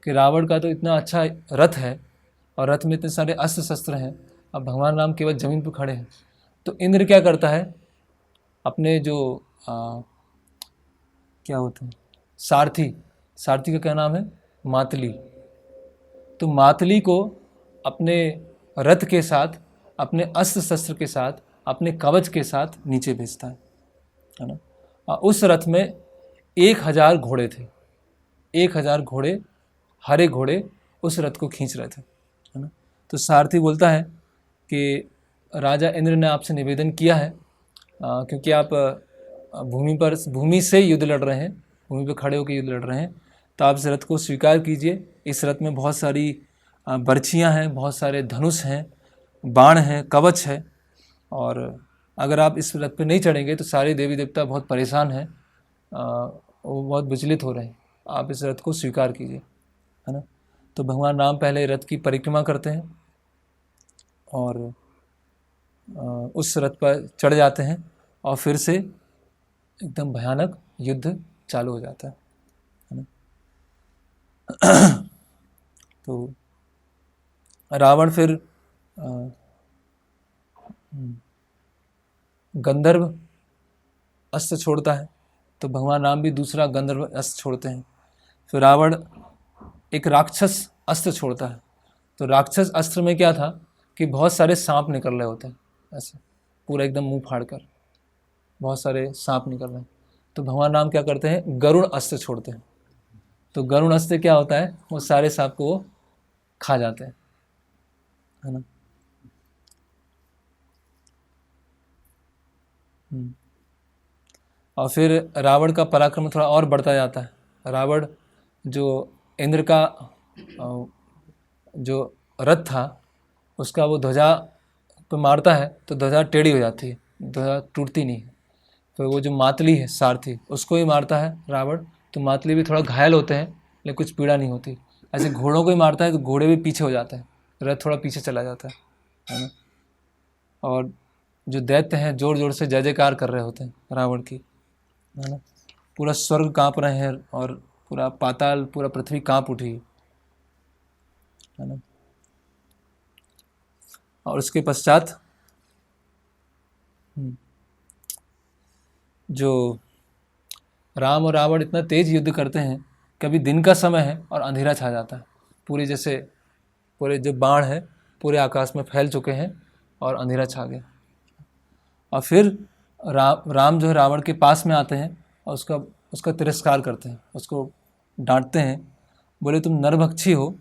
कि रावण का तो इतना अच्छा रथ है और रथ में इतने सारे अस्त्र शस्त्र हैं, अब भगवान राम केवल ज़मीन पर खड़े हैं। तो इंद्र क्या करता है, अपने जो क्या होते हैं सारथी, सारथी का क्या नाम है, मातली। तो मातली को अपने रथ के साथ, अपने अस्त्र शस्त्र के साथ, अपने कवच के साथ नीचे भेजता है ना। और उस रथ में 1000 घोड़े थे, 1000 घोड़े, हरे घोड़े उस रथ को खींच रहे थे, है ना। तो सारथी बोलता है कि राजा इंद्र ने आपसे निवेदन किया है, क्योंकि आप भूमि से युद्ध लड़ रहे हैं, भूमि पर खड़े होकर युद्ध लड़ रहे हैं, तो आप इस रथ को स्वीकार कीजिए। इस रथ में बहुत सारी बर्छियाँ हैं, बहुत सारे धनुष हैं, बाण हैं, कवच है, और अगर आप इस रथ पे नहीं चढ़ेंगे तो सारे देवी देवता बहुत परेशान हैं, वो बहुत विचलित हो रहे हैं, आप इस रथ को स्वीकार कीजिए, है ना। तो भगवान राम पहले रथ की परिक्रमा करते हैं और उस रथ पर चढ़ जाते हैं, और फिर से एकदम भयानक युद्ध चालू हो जाता है ना। तो रावण फिर गंधर्व अस्त्र छोड़ता है, तो भगवान राम भी दूसरा गंधर्व अस्त्र छोड़ते हैं। फिर रावण एक राक्षस अस्त्र छोड़ता है, तो राक्षस अस्त्र में क्या था कि बहुत सारे सांप निकल रहे होते हैं, ऐसे पूरा एकदम मुंह फाड़ कर बहुत सारे सांप निकल रहे हैं। तो भगवान राम क्या करते हैं, गरुड़ अस्त्र छोड़ते हैं। तो गरुड़ अस्त्र क्या होता है, वो सारे सांप को वो खा जाते हैं, है ना। और फिर रावण का पराक्रम थोड़ा और बढ़ता जाता है। रावण जो इंद्र का जो रथ था उसका वो ध्वजा पे मारता है, तो ध्वजा टेढ़ी हो जाती है, ध्वजा टूटती नहीं है। फिर वो जो मातली है सारथी, उसको ही मारता है रावण, तो मातली भी थोड़ा घायल होते हैं लेकिन कुछ पीड़ा नहीं होती। ऐसे घोड़ों को ही मारता है तो घोड़े भी पीछे हो जाते हैं, रथ थोड़ा पीछे चला जाता है ना। और जो दैत्य हैं जोर जोर से जय जयकार कर रहे होते हैं रावण की, है ना। पूरा स्वर्ग कांप रहे हैं और पूरा पाताल, पूरा पृथ्वी कांप उठी, है ना। और उसके पश्चात जो राम और रावण इतना तेज युद्ध करते हैं, कभी दिन का समय है और अंधेरा छा जाता है, पूरे जैसे पूरे जो बाण है पूरे आकाश में फैल चुके हैं और अंधेरा छा गया। और फिर राम जो है रावण के पास में आते हैं और उसका तिरस्कार करते हैं, उसको डांटते हैं, बोले तुम नरभक्षी हो,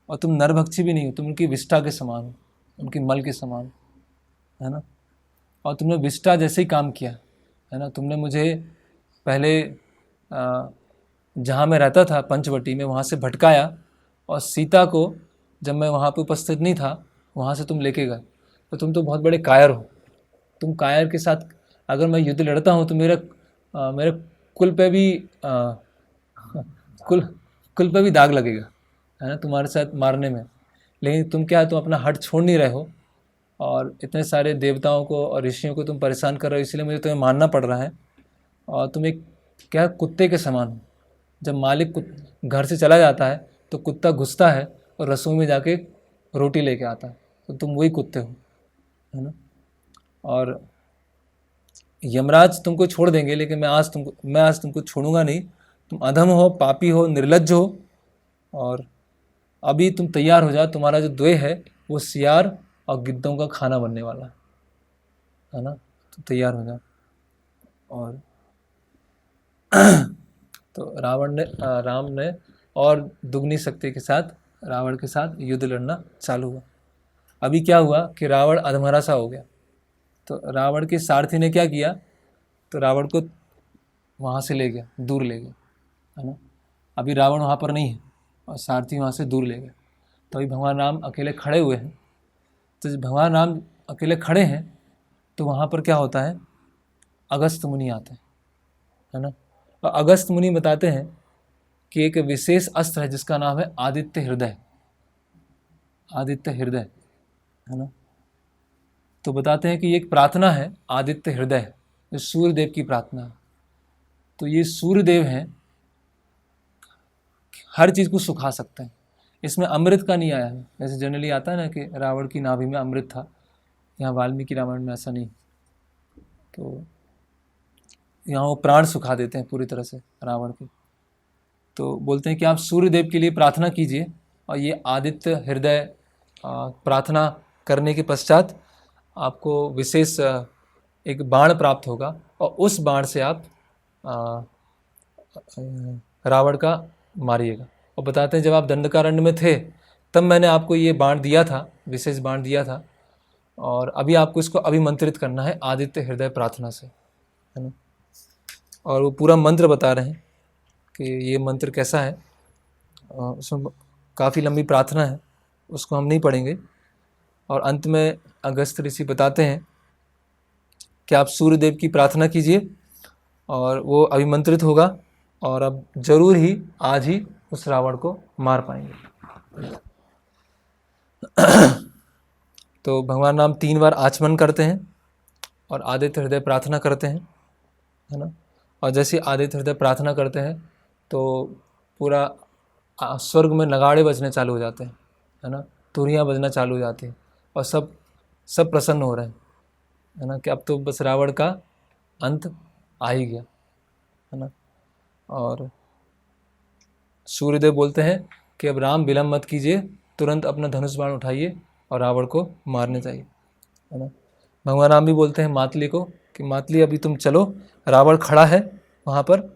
और तुम नरभक्षी भी नहीं हो, तुम उनकी विष्ठा के समान हो, उनकी मल के समान, है ना। और तुमने विष्ठा जैसे ही काम किया, है ना। तुमने मुझे पहले जहाँ मैं रहता था पंचवटी में, वहाँ से भटकाया, और सीता को जब मैं वहाँ पे उपस्थित नहीं था वहाँ से तुम लेके गए, तो तुम तो बहुत बड़े कायर हो। तुम कायर के साथ अगर मैं युद्ध लड़ता हूँ तो मेरे कुल पे भी कुल पे भी दाग लगेगा, है ना, तुम्हारे साथ मारने में। लेकिन तुम क्या है, तुम अपना हट छोड़ नहीं रहे हो, और इतने सारे देवताओं को और ऋषियों को तुम परेशान कर रहे हो, इसलिए मुझे तुम्हें मानना पड़ रहा है। और तुम एक क्या कुत्ते के समान हो, जब मालिक घर से चला जाता है तो कुत्ता घुसता है और रसोई में जाके रोटी लेके आता है, तो तुम वही कुत्ते हो, है ना। और यमराज तुमको छोड़ देंगे, लेकिन मैं आज तुमको छोड़ूंगा नहीं। तुम अधम हो, पापी हो, निर्लज्ज हो, और अभी तुम तैयार हो जाओ, तुम्हारा जो द्वे है वो सियार और गिद्धों का खाना बनने वाला है ना। तो तैयार हो जाओ। और तो राम ने और दुगनी शक्ति के साथ रावण के साथ युद्ध लड़ना चालू हुआ। अभी क्या हुआ कि रावण अधमरा सा हो गया। तो रावण के सारथी ने क्या किया, तो रावण को वहाँ से ले गया, दूर ले गया, है ना। अभी रावण वहाँ पर नहीं है और सारथी वहाँ से दूर ले गया। तो अभी भगवान राम अकेले खड़े हुए हैं। तो जब भगवान राम अकेले खड़े हैं तो वहाँ पर क्या होता है, अगस्त मुनि आते हैं, है ना। और अगस्त मुनि बताते हैं कि एक विशेष अस्त्र है जिसका नाम है आदित्य हृदय। आदित्य हृदय, है ना। तो बताते हैं कि ये एक प्रार्थना है आदित्य हृदय, जो सूर्यदेव की प्रार्थना है। तो ये सूर्यदेव हैं, हर चीज़ को सुखा सकते हैं। इसमें अमृत का नहीं आया है, जैसे जनरली आता है ना कि रावण की नाभि में अमृत था, यहाँ वाल्मीकि रामायण में ऐसा नहीं। तो यहाँ वो प्राण सुखा देते हैं पूरी तरह से रावण के। तो बोलते हैं कि आप सूर्यदेव के लिए प्रार्थना कीजिए और ये आदित्य हृदय प्रार्थना करने के पश्चात आपको विशेष एक बाण प्राप्त होगा और उस बाण से आप रावण का मारिएगा। और बताते हैं जब आप दंडकारण्य में थे तब मैंने आपको ये बाण दिया था, विशेष बाण दिया था, और अभी आपको इसको अभिमंत्रित करना है आदित्य हृदय प्रार्थना से, है ना। और वो पूरा मंत्र बता रहे हैं कि ये मंत्र कैसा है। उसमें काफ़ी लंबी प्रार्थना है, उसको हम नहीं पढ़ेंगे। और अंत में अगस्त ऋषि बताते हैं कि आप सूर्यदेव की प्रार्थना कीजिए और वो अभिमंत्रित होगा और अब जरूर ही आज ही उस रावण को मार पाएंगे। तो भगवान राम 3 बार आचमन करते हैं और आदित्य हृदय प्रार्थना करते हैं, है ना। और जैसे आदित्य हृदय प्रार्थना करते हैं तो पूरा स्वर्ग में नगाड़े बजने चालू हो जाते हैं, है ना। तुरियाँ बजना चालू हो जाती हैं और सब प्रसन्न हो रहे हैं, है ना, कि अब तो बस रावण का अंत आ ही गया, है ना। और सूर्यदेव बोलते हैं कि अब राम विलम्ब मत कीजिए, तुरंत अपना धनुष बाण उठाइए और रावण को मारने चाहिए, है ना। भगवान राम भी बोलते हैं मातली को कि मातली अभी तुम चलो, रावण खड़ा है वहाँ पर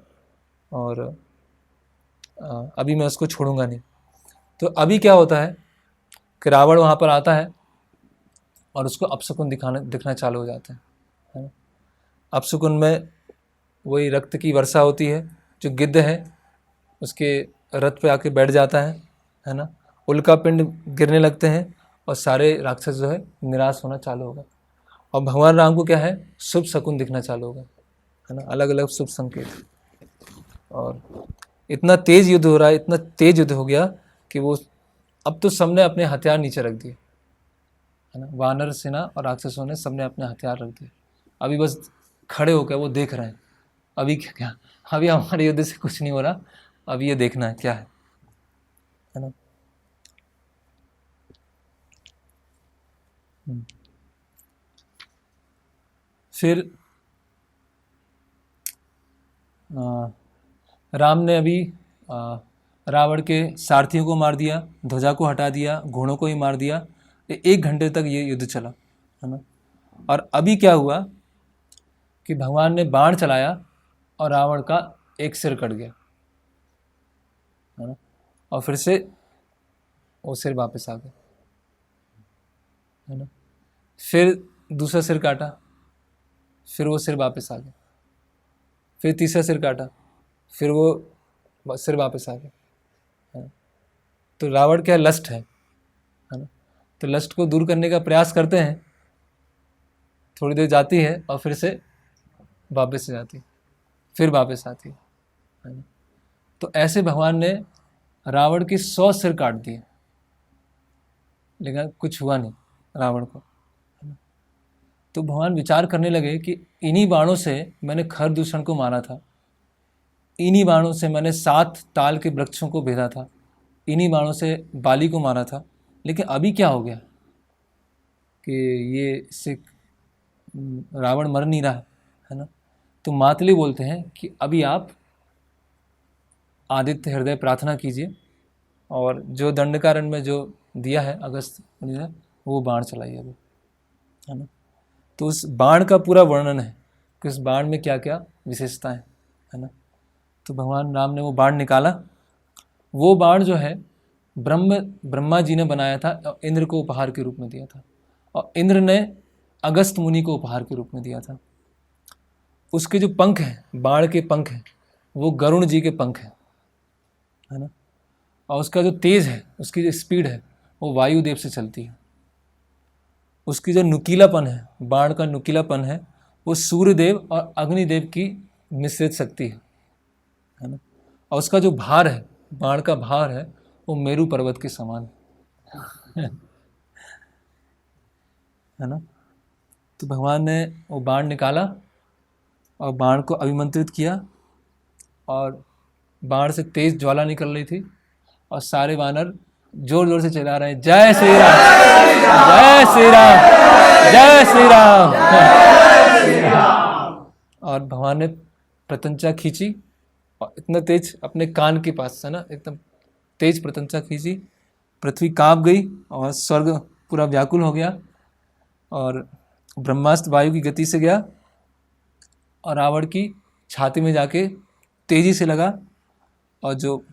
और अभी मैं उसको छोड़ूंगा नहीं। तो अभी क्या होता है कि रावण वहाँ पर आता है और उसको अपशकुन दिखना चालू हो जाते हैं, है ना। अपशकुन में वही रक्त की वर्षा होती है, जो गिद्ध है उसके रथ पे आके बैठ जाता है ना। उल्का पिंड गिरने लगते हैं और सारे राक्षस जो है निराश होना चालू होगा। और भगवान राम को क्या है, शुभ शकुन दिखना चालू होगा, है ना, अलग अलग शुभ संकेत। और इतना तेज युद्ध हो रहा है, इतना तेज युद्ध हो गया कि वो अब तो सबने अपने हथियार नीचे रख दिए, है ना। वानर सेना और राक्षसों ने सबने अपने हथियार रख दिए। अभी बस खड़े होकर वो देख रहे हैं, अभी क्या, अभी हमारे युद्ध से कुछ नहीं हो रहा, अभी ये देखना है क्या है ना। फिर राम ने अभी रावण के सारथियों को मार दिया, ध्वजा को हटा दिया, घोड़ों को ही मार दिया। 1 घंटे तक ये युद्ध चला, है ना। और अभी क्या हुआ कि भगवान ने बाण चलाया और रावण का एक सिर कट गया, है ना। और फिर से वो सिर वापस आ गया, है ना। फिर दूसरा सिर काटा, फिर वो सिर वापस आ गया, फिर तीसरा सिर काटा, फिर वो सिर वापस आ गया। तो रावण क्या लस्ट है ना। तो लस्ट को दूर करने का प्रयास करते हैं, थोड़ी देर जाती है और फिर से वापस से जाती है, फिर वापस आती है ना। तो ऐसे भगवान ने रावण के 100 सिर काट दिए, लेकिन कुछ हुआ नहीं रावण को। तो भगवान विचार करने लगे कि इन्हीं बाणों से मैंने खरदूषण को मारा था, इन्हीं बाणों से मैंने 7 ताल के वृक्षों को भेदा था, इन्हीं बाणों से बाली को मारा था, लेकिन अभी क्या हो गया कि ये इससे रावण मर नहीं रहा है ना। तो मातली बोलते हैं कि अभी आप आदित्य हृदय प्रार्थना कीजिए और जो दंडकारण्य में जो दिया है अगस्त मुनि ने, वो बाण चलाइए अभी, है ना। तो उस बाण का पूरा वर्णन है कि उस बाण में क्या क्या विशेषताएं, है ना। तो भगवान राम ने वो बाण निकाला। वो बाण जो है ब्रह्मा जी ने बनाया था और इंद्र को उपहार के रूप में दिया था, और इंद्र ने अगस्त मुनि को उपहार के रूप में दिया था। उसके जो पंख हैं, बाण के पंख हैं, वो गरुण जी के पंख हैं, है ना। और उसका जो तेज है, उसकी जो स्पीड है, वो वायुदेव से चलती है। उसकी जो नुकीलापन है, बाण का नुकीलापन है, वो सूर्यदेव और अग्निदेव की मिश्रित शक्ति है ना। और उसका जो भार है, बाण का भार है, वो मेरू पर्वत के समान है ना। तो भगवान ने वो बाण निकाला और बाण को अभिमंत्रित किया, और बाण से तेज ज्वाला निकल रही थी, और सारे वानर जोर जोर से चिल्ला रहे हैं, जय श्री राम, जय श्री राम, जय श्री राम। और भगवान ने प्रत्यंचा खींची, और इतना तेज अपने कान के पास, है ना, एकदम तेज प्रत्यंचा खींची, पृथ्वी कांप गई और स्वर्ग पूरा व्याकुल हो गया, और ब्रह्मास्त्र वायु की गति से गया और रावण की छाती में जाके तेजी से लगा, और जो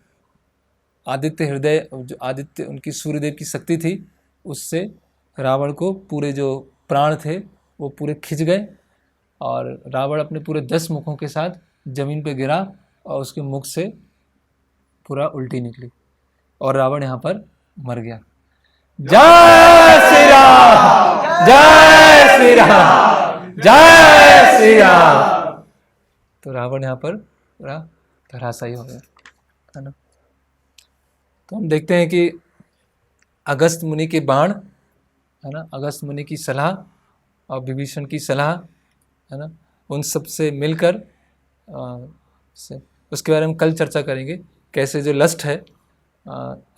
आदित्य हृदय, जो आदित्य उनकी सूर्यदेव की शक्ति थी, उससे रावण को पूरे जो प्राण थे वो पूरे खिंच गए, और रावण अपने पूरे 10 मुखों के साथ जमीन पे गिरा, और उसके मुख से पूरा उल्टी निकली, और रावण यहाँ पर मर गया। जय श्री राम, जय श्री राम, जय श्री राम। तो रावण यहाँ पर पूरा धराशायी हो गया, है ना। तो हम देखते हैं कि अगस्त मुनि के बाण, है ना, अगस्त मुनि की सलाह और विभीषण की सलाह, है ना, उन सब से मिलकर उसके बारे में कल चर्चा करेंगे, कैसे जो लस्ट है,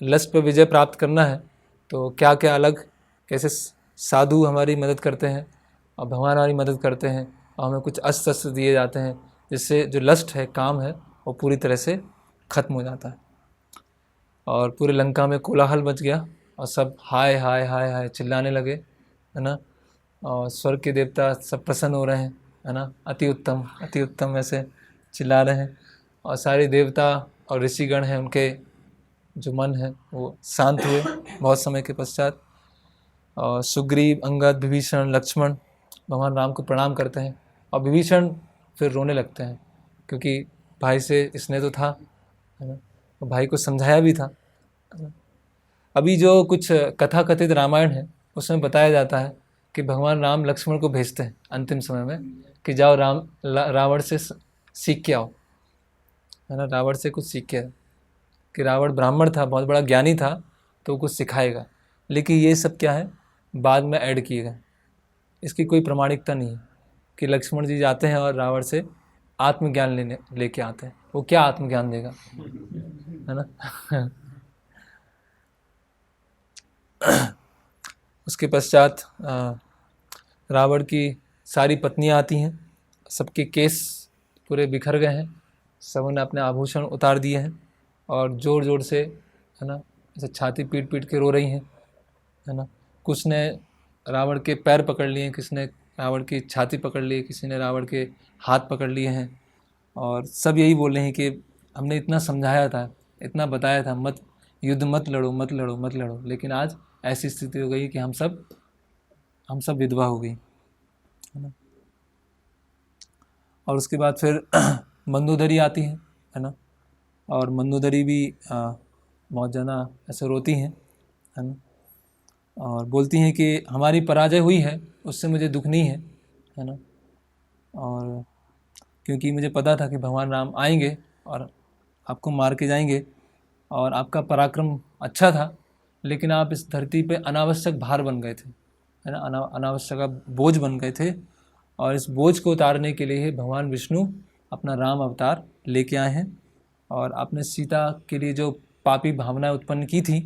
लस्ट पर विजय प्राप्त करना है, तो क्या क्या अलग, कैसे साधु हमारी मदद करते हैं और भगवान हमारी मदद करते हैं, और हमें कुछ अस्त्र शस्त्र दिए जाते हैं, जिससे जो लस्ट है, काम है, वो पूरी तरह से खत्म हो जाता है। और पूरे लंका में कोलाहल मच गया, और सब हाय हाय हाय हाय चिल्लाने लगे, है ना, और स्वर्ग के देवता सब प्रसन्न हो रहे हैं, है ना, अति उत्तम ऐसे चिल्ला रहे हैं, और सारे देवता और ऋषिगण हैं, उनके जो मन है वो शांत हुए बहुत समय के पश्चात। और सुग्रीव, अंगद, विभीषण, लक्ष्मण भगवान राम को प्रणाम करते हैं, और विभीषण फिर रोने लगते हैं, क्योंकि भाई से स्नेह तो था, है ना, और भाई को समझाया भी था। अभी जो कुछ कथा कथित रामायण है, उसमें बताया जाता है कि भगवान राम लक्ष्मण को भेजते हैं अंतिम समय में कि जाओ रावण से सीख के आओ, है ना, रावण से कुछ सीख के आओ, कि रावण ब्राह्मण था, बहुत बड़ा ज्ञानी था, तो कुछ सिखाएगा। लेकिन ये सब क्या है, बाद में ऐड किए गए, इसकी कोई प्रमाणिकता नहीं है कि लक्ष्मण जी जाते हैं और रावण से आत्मज्ञान लेके आते हैं। वो क्या आत्मज्ञान देगा, है ना। उसके पश्चात रावण की सारी पत्नियां आती हैं, सबके केस पूरे बिखर गए हैं, सबों ने अपने आभूषण उतार दिए हैं, और ज़ोर ज़ोर से, है ना, ऐसे छाती पीट पीट के रो रही हैं, है ना। कुछ ने रावण के पैर पकड़ लिए, किसी ने रावण की छाती पकड़ ली, किसी ने रावण के हाथ पकड़ लिए हैं, और सब यही बोल रहे हैं कि हमने इतना समझाया था, इतना बताया था, मत युद्ध मत लड़ो, मत लड़ो, मत लड़ो, लेकिन आज ऐसी स्थिति हो गई कि हम सब विधवा हो गई, है ना। और उसके बाद फिर मंदोदरी आती है ना, और मंदोदरी भी बहुत ज़्यादा ऐसे रोती हैं, है ना, और बोलती हैं कि हमारी पराजय हुई है, उससे मुझे दुख नहीं है ना, और क्योंकि मुझे पता था कि भगवान राम आएंगे और आपको मार के जाएंगे, और आपका पराक्रम अच्छा था, लेकिन आप इस धरती पे अनावश्यक भार बन गए थे, है ना, अनावश्यक बोझ बन गए थे, और इस बोझ को उतारने के लिए भगवान विष्णु अपना राम अवतार लेके आए हैं, और आपने सीता के लिए जो पापी भावनाएं उत्पन्न की थी,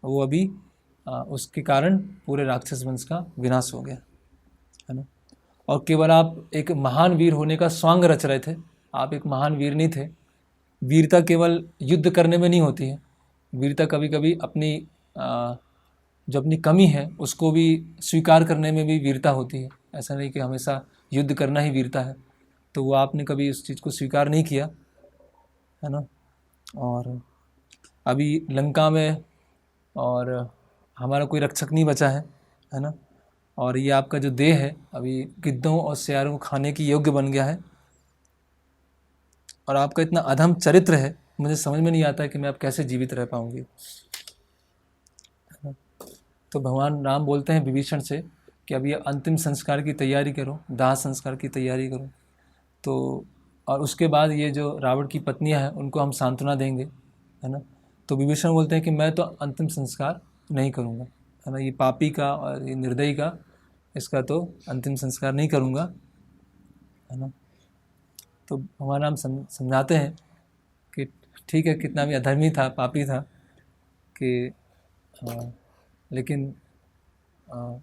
वो अभी उसके कारण पूरे राक्षस वंश का विनाश हो गया, है ना। और केवल आप एक महान वीर होने का स्वांग रच रहे थे, आप एक महान वीर नहीं थे। वीरता केवल युद्ध करने में नहीं होती है, वीरता कभी कभी अपनी जो अपनी कमी है उसको भी स्वीकार करने में भी वीरता होती है। ऐसा नहीं कि हमेशा युद्ध करना ही वीरता है, तो वो आपने कभी उस चीज़ को स्वीकार नहीं किया, है ना। और अभी लंका में और हमारा कोई रक्षक नहीं बचा है ना। और ये आपका जो देह है अभी गिद्धों और सियारों को खाने की योग्य बन गया है। और आपका इतना अधम चरित्र है, मुझे समझ में नहीं आता है कि मैं अब कैसे जीवित रह पाऊंगी। तो भगवान राम बोलते हैं विभीषण से कि अब ये अंतिम संस्कार की तैयारी करो, दाह संस्कार की तैयारी करो। तो और उसके बाद ये जो रावण की पत्नियां हैं उनको हम सांत्वना देंगे, है ना। तो विभीषण बोलते हैं कि मैं तो अंतिम संस्कार नहीं करूँगा, है ना। ये पापी का और ये निर्दयी का, इसका तो अंतिम संस्कार नहीं करूँगा, है ना। तो भगवान राम समझाते हैं कि ठीक है, कितना भी अधर्मी था, पापी था, कि लेकिन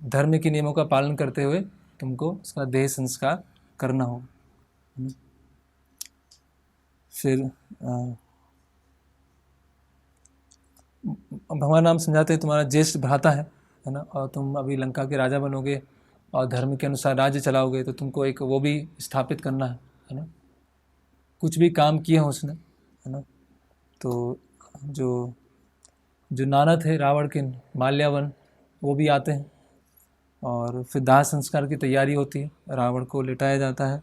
धर्म के नियमों का पालन करते हुए तुमको उसका देह संस्कार करना हो। फिर भगवान राम समझाते हैं तुम्हारा ज्येष्ठ भ्राता है ना, और तुम अभी लंका के राजा बनोगे और धर्म के अनुसार राज्य चलाओगे, तो तुमको एक वो भी स्थापित करना है ना। कुछ भी काम किए हैं उसने, है ना। तो जो नाना थे रावण के, माल्यावन, वो भी आते हैं और फिर दाह संस्कार की तैयारी होती है, रावण को लिटाया जाता है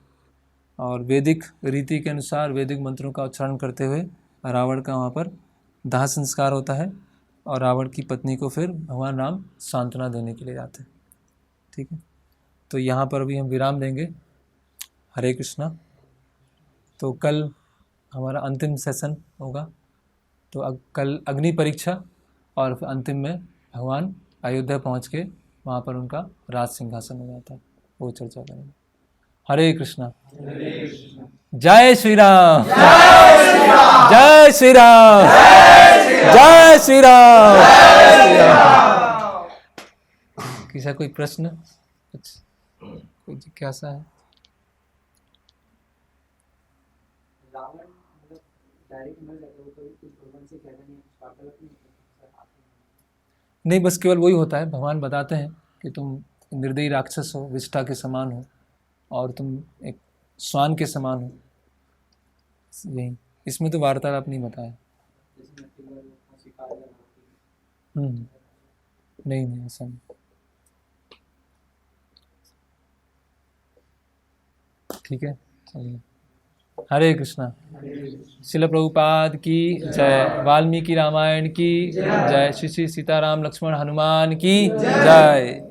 और वैदिक रीति के अनुसार वैदिक मंत्रों का उच्चारण करते हुए रावण का वहाँ पर दाह संस्कार होता है और रावण की पत्नी को फिर भगवान राम सांत्वना देने के लिए जाते हैं। ठीक है, तो यहाँ पर अभी हम विराम देंगे। हरे कृष्णा। तो कल हमारा अंतिम सेशन होगा, तो कल अग्नि परीक्षा और फिर अंतिम में भगवान अयोध्या पहुँच के वहाँ पर उनका राज सिंहासन हो जाता है, वो चर्चा करेंगे। हरे कृष्णा। जय श्री राम, जय श्री राम, जय श्री राम। किसी कोई प्रश्न, कोई जिज्ञासा है? नहीं, बस केवल वही होता है, भगवान बताते हैं कि तुम निर्दयी राक्षस हो, विष्ठा के समान हो और तुम एक श्वान के समान हो। यही, इसमें तो वार्तालाप नहीं बताया। नहीं ऐसा नहीं। ठीक है, चलिए। हरे कृष्णा। शिल प्रभुपाद की जय। वाल्मीकि रामायण की जय। श्री श्री सीताराम लक्ष्मण हनुमान की जय।